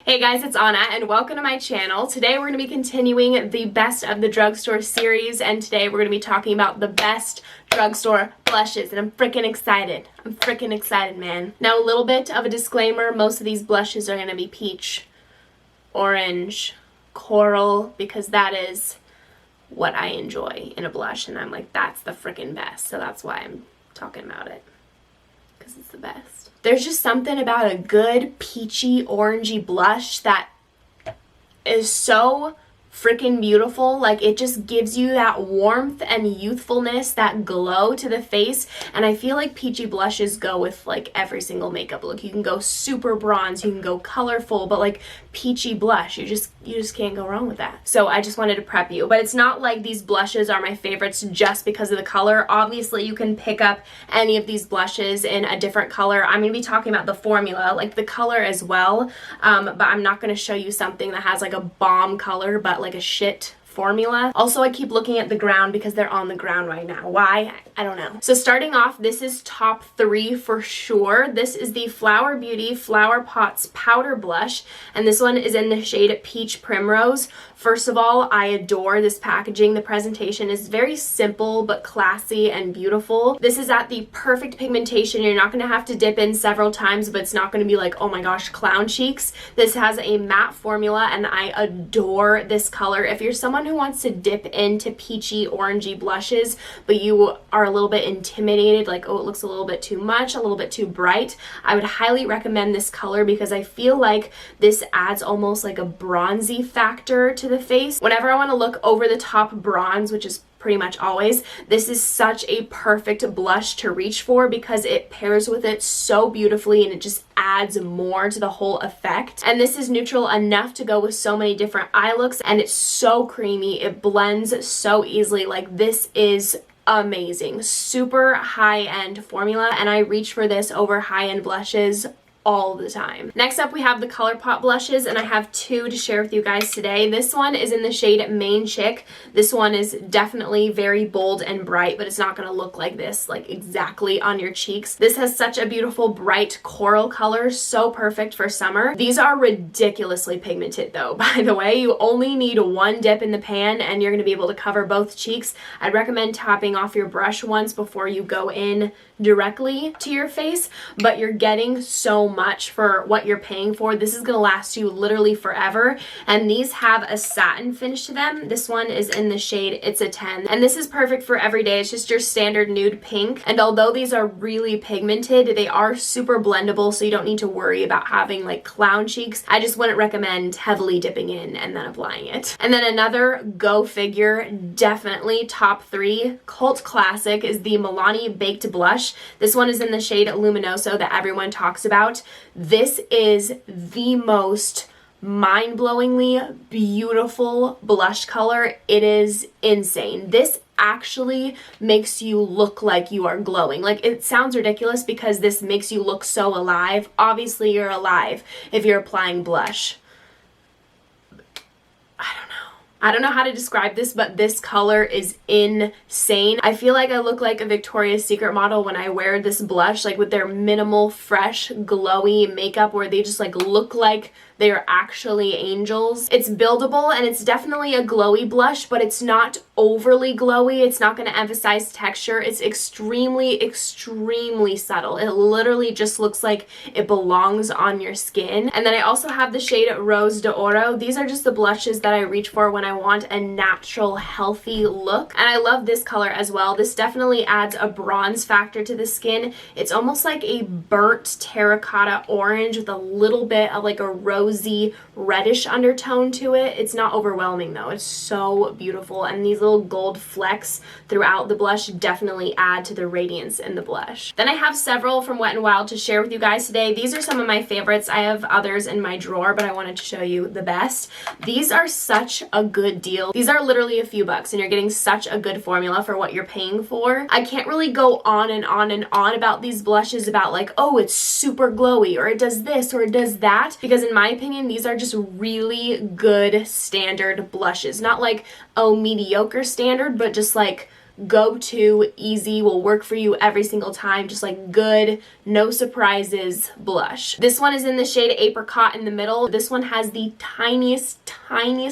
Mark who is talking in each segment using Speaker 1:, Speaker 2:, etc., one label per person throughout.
Speaker 1: Hey guys, it's Anna and welcome to my channel. Today we're going to be continuing the best of the drugstore series, and today we're going to be talking about the best drugstore blushes, and I'm freaking excited. I'm freaking excited, man. Now a little bit of a disclaimer, most of these blushes are going to be peach, orange, coral, because that is what I enjoy in a blush, and I'm like, that's the freaking best, so that's why I'm talking about it, because it's the best. There's just something about a good peachy, orangey blush that is so freaking beautiful. Like, it just gives you that warmth and youthfulness, that glow to the face, and I feel like peachy blushes go with like every single makeup look. You can go super bronze, you can go colorful, but like peachy blush, you just can't go wrong with that. So I just wanted to prep you, but it's not like these blushes are my favorites just because of the color. Obviously you can pick up any of these blushes in a different color. I'm going to be talking about the formula, like the color as well, but I'm not going to show you something that has like a bomb color but like a shit formula. Also, I keep looking at the ground because they're on the ground right now. Why? I don't know. So starting off, this is top 3 for sure. This is the Flower Beauty Flower Pots Powder Blush, and this one is in the shade Peach Primrose. First of all, I adore this packaging. The presentation is very simple but classy and beautiful. This is at the perfect pigmentation. You're not going to have to dip in several times, but it's not going to be like, oh my gosh, clown cheeks. This has a matte formula and I adore this color. If you're someone who wants to dip into peachy, orangey blushes, but you are a little bit intimidated, like, oh, it looks a little bit too much, a little bit too bright, I would highly recommend this color because I feel like this adds almost like a bronzy factor to the face. Whenever I want to look over the top bronze, which is pretty much always, this is such a perfect blush to reach for because it pairs with it so beautifully and it just adds more to the whole effect. And this is neutral enough to go with so many different eye looks, and it's so creamy. It blends so easily. Like, this is amazing. Super high-end formula, and I reach for this over high-end blushes all the time. Next up, we have the Colourpop blushes, and I have 2 to share with you guys today. This one is in the shade Main Chick. This one is definitely very bold and bright, but it's not going to look like this, like exactly on your cheeks. This has such a beautiful bright coral color, so perfect for summer. These are ridiculously pigmented though, by the way. You only need 1 dip in the pan and you're going to be able to cover both cheeks. I'd recommend topping off your brush once before you go in directly to your face, but you're getting so much for what you're paying for. This is gonna last you literally forever, and these have a satin finish to them. This one is in the shade It's a 10, and this is perfect for every day. It's just your standard nude pink, and although these are really pigmented, they are super blendable, so you don't need to worry about having like clown cheeks. I just wouldn't recommend heavily dipping in and then applying it. And then another go figure, definitely top 3 cult classic, is the Milani Baked Blush. This one is in the shade Luminoso that everyone talks about. This is the most mind-blowingly beautiful blush color. It is insane. This actually makes you look like you are glowing. Like, it sounds ridiculous because this makes you look so alive. Obviously, you're alive if you're applying blush. I don't know how to describe this, but this color is insane. I feel like I look like a Victoria's Secret model when I wear this blush, like with their minimal, fresh, glowy makeup where they just like look like they are actually angels. It's buildable and it's definitely a glowy blush, but it's not overly glowy. It's not going to emphasize texture. It's extremely, extremely subtle. It literally just looks like it belongs on your skin. And then I also have the shade Rose d'Oro. These are just the blushes that I reach for when I want a natural, healthy look. And I love this color as well. This definitely adds a bronze factor to the skin. It's almost like a burnt terracotta orange with a little bit of like a rosy reddish undertone to it. It's not overwhelming though. It's so beautiful, and these little gold flecks throughout the blush definitely add to the radiance in the blush. Then I have several from Wet n Wild to share with you guys today. These are some of my favorites. I have others in my drawer, but I wanted to show you the best. These are such a good deal. These are literally a few bucks and you're getting such a good formula for what you're paying for. I can't really go on and on and on about these blushes about like, oh, it's super glowy or it does this or it does that, because in my opinion, these are just really good standard blushes. Not like, oh, mediocre standard, but just like go-to, easy, will work for you every single time, just like good, no surprises blush. This one is in the shade Apricot in the middle. This one has the tiniest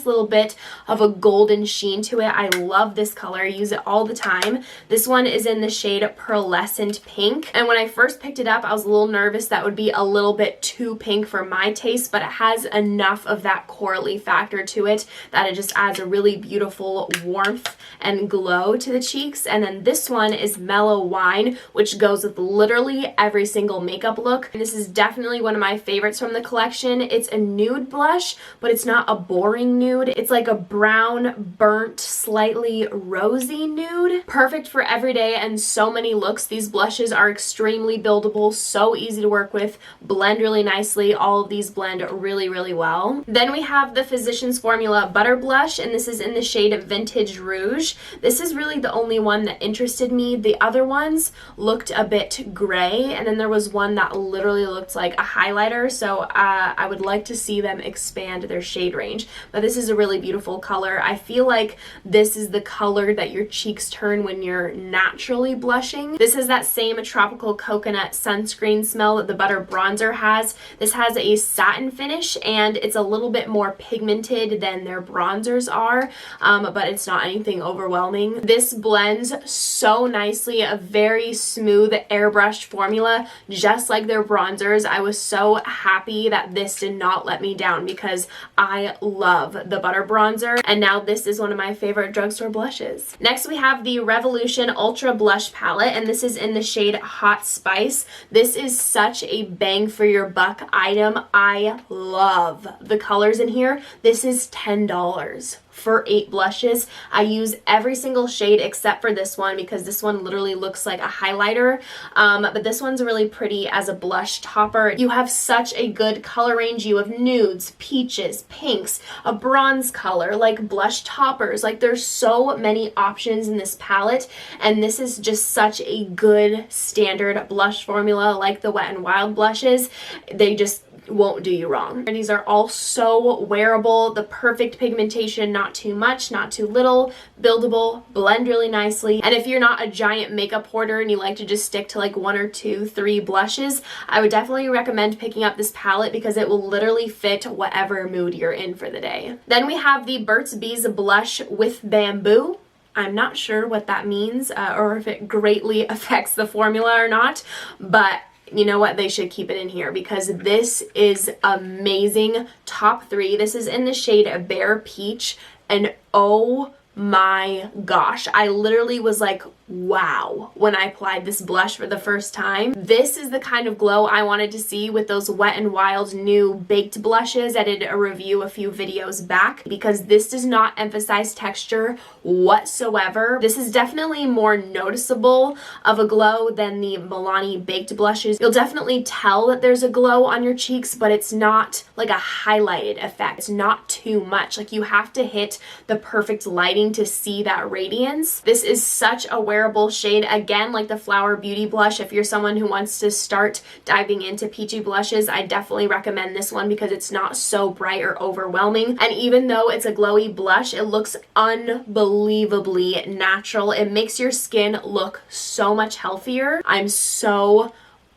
Speaker 1: little bit of a golden sheen to it. I love this color. I use it all the time. This one is in the shade Pearlescent Pink. And when I first picked it up, I was a little nervous that would be a little bit too pink for my taste, but it has enough of that corally factor to it that it just adds a really beautiful warmth and glow to the cheeks. And then this one is Mellow Wine, which goes with literally every single makeup look. And this is definitely one of my favorites from the collection. It's a nude blush, but it's not a boring nude. It's like a brown, burnt, slightly rosy nude. Perfect for everyday and so many looks. These blushes are extremely buildable, so easy to work with, blend really nicely. All of these blend really, really well. Then we have the Physicians Formula Butter Blush, and this is in the shade Vintage Rouge. This is really the only one that interested me. The other ones looked a bit gray, and then there was one that literally looked like a highlighter, so I would like to see them expand their shade range. But this is a really beautiful color. I feel like this is the color that your cheeks turn when you're naturally blushing. This is that same tropical coconut sunscreen smell that the Butter Bronzer has. This has a satin finish, and it's a little bit more pigmented than their bronzers are, but it's not anything overwhelming. This blends so nicely, a very smooth airbrushed formula, just like their bronzers. I was so happy that this did not let me down because I love the Butter Bronzer, and now this is one of my favorite drugstore blushes. Next we have the Revolution Ultra Blush Palette, and this is in the shade Hot Spice. This is such a bang for your buck item. I love the colors in here. This is $10 for 8 blushes. I use every single shade except for this one because this one literally looks like a highlighter, but this one's really pretty as a blush topper. You have such a good color range. You have nudes, peaches, pinks, a bronze color, like blush toppers. Like there's so many options in this palette, and this is just such a good standard blush formula like the Wet n Wild blushes. They just won't do you wrong. These are all so wearable, the perfect pigmentation, not too much, not too little, buildable, blend really nicely. And if you're not a giant makeup hoarder and you like to just stick to like 1 or 2, 3 blushes, I would definitely recommend picking up this palette because it will literally fit whatever mood you're in for the day. Then we have the Burt's Bees Blush with Bamboo. I'm not sure what that means or if it greatly affects the formula or not, but you know what? They should keep it in here because this is amazing. Top 3. This is in the shade Bare Peach, and oh my gosh, I literally was like, wow, when I applied this blush for the first time. This is the kind of glow I wanted to see with those Wet n Wild new baked blushes. I did a review a few videos back because this does not emphasize texture whatsoever. This is definitely more noticeable of a glow than the Milani baked blushes. You'll definitely tell that there's a glow on your cheeks, but it's not like a highlighted effect. It's not too much. Like you have to hit the perfect lighting to see that radiance. This is such a wearable shade. Again, like the Flower Beauty blush, if you're someone who wants to start diving into peachy blushes, I definitely recommend this one because it's not so bright or overwhelming. And even though it's a glowy blush, it looks unbelievably natural. It makes your skin look so much healthier. I'm so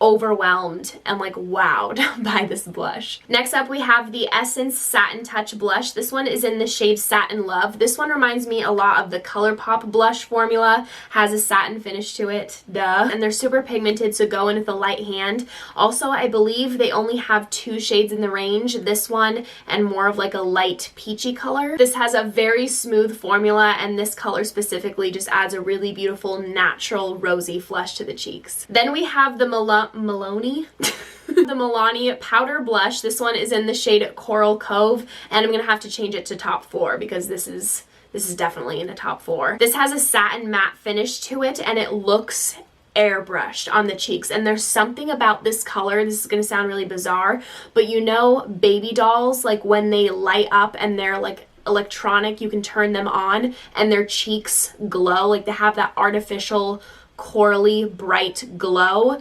Speaker 1: overwhelmed and like wowed by this blush. Next up we have the Essence Satin Touch blush. This one is in the shade Satin Love. This one reminds me a lot of the Colourpop blush formula. Has a satin finish to it, duh. And they're super pigmented, so go in with a light hand. Also, I believe they only have 2 shades in the range, this one and more of like a light peachy color. This has a very smooth formula, and this color specifically just adds a really beautiful natural rosy flush to the cheeks. Then we have the Milani the Milani powder blush. This one is in the shade Coral Cove, and I'm gonna have to change it to top 4 because this is definitely in the top 4. This has a satin matte finish to it, and it looks airbrushed on the cheeks, and there's something about this color, this is going to sound really bizarre, but you know baby dolls, like when they light up and they're like electronic, you can turn them on and their cheeks glow, like they have that artificial corally bright glow.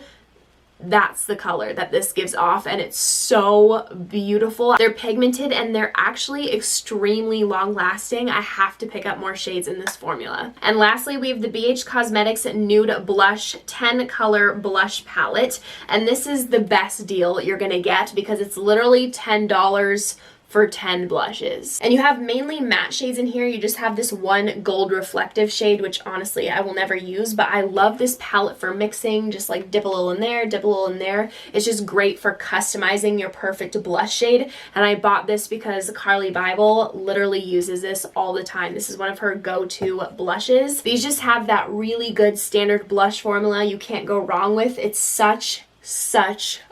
Speaker 1: that's the color that this gives off, and it's so beautiful. They're pigmented and they're actually extremely long lasting. I have to pick up more shades in this formula. And lastly, we have the BH Cosmetics Nude Blush 10 color blush palette, and this is the best deal you're gonna get because it's literally $10 for 10 blushes. And you have mainly matte shades in here. You just have this one gold reflective shade, which honestly I will never use, but I love this palette for mixing, just like dip a little in there, dip a little in there. It's just great for customizing your perfect blush shade. And I bought this because Carly Bible literally uses this all the time. This is one of her go-to blushes. These just have that really good standard blush formula you can't go wrong with. It's such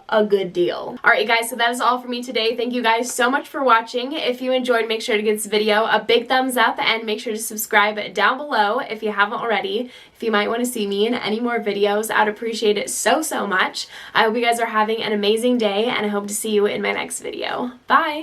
Speaker 1: a good deal. Alright guys, so that is all for me today. Thank you guys so much for watching. If you enjoyed, make sure to give this video a big thumbs up and make sure to subscribe down below if you haven't already. If you might want to see me in any more videos, I'd appreciate it so much. I hope you guys are having an amazing day, and I hope to see you in my next video. Bye!